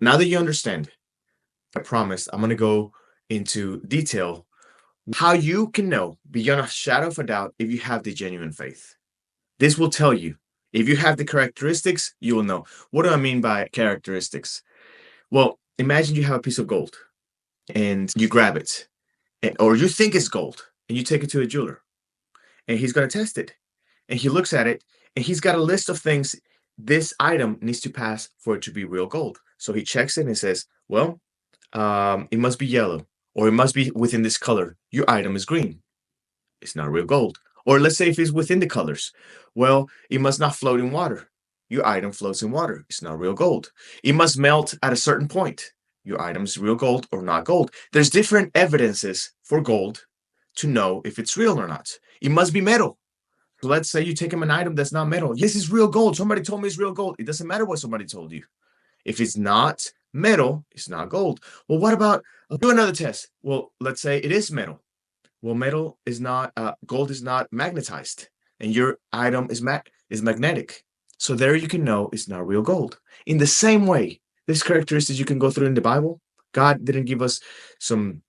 Now that you understand, I promise I'm going to go into detail how you can know beyond a shadow of a doubt if you have the genuine faith. This will tell you if you have the characteristics, you will know. What do I mean by characteristics? Well, imagine you have a piece of gold and you grab it, or you think it's gold, and you take it to a jeweler, and he's going to test it. And he looks at it, and he's got a list of things this item needs to pass for it to be real gold. So he checks it and says, well, it must be yellow, or it must be within this color. Your item is green. It's not real gold. Or let's say if it's within the colors, well, it must not float in water. Your item floats in water. It's not real gold. It must melt at a certain point. Your item is real gold or not gold. There's different evidences for gold to know if it's real or not. It must be metal. So let's say you take him an item that's not metal. Yes, it's real gold. Somebody told me it's real gold. It doesn't matter what somebody told you. If it's not metal, it's not gold. Well, what about, I'll do another test. Well, let's say it is metal. Well, metal is not, gold is not magnetized, and your item is magnetic. So there you can know it's not real gold. In the same way, these characteristics you can go through in the Bible. God didn't give us some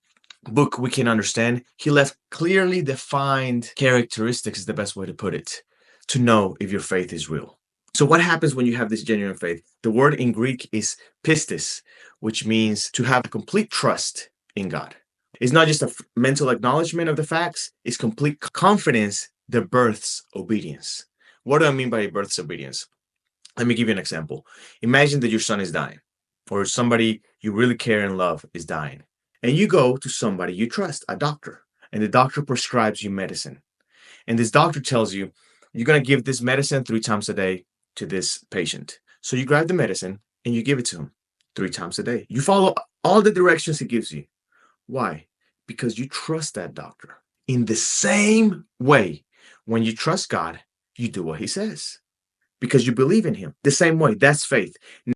book we can understand. He left clearly defined characteristics, is the best way to put it, to know if your faith is real. So what happens when you have this genuine faith? The word in Greek is pistis, which means to have complete trust in God. It's not just a mental acknowledgement of the facts, it's complete confidence that births obedience. What do I mean by births obedience? Let me give you an example. Imagine that your son is dying, or somebody you really care and love is dying. And you go to somebody you trust, a doctor, and the doctor prescribes you medicine. And this doctor tells you, you're going to give this medicine 3 times a day to this patient. So you grab the medicine and you give it to him 3 times a day. You follow all the directions he gives you. Why? Because you trust that doctor. In the same way, when you trust God, you do what he says because you believe in him. The same way, that's faith.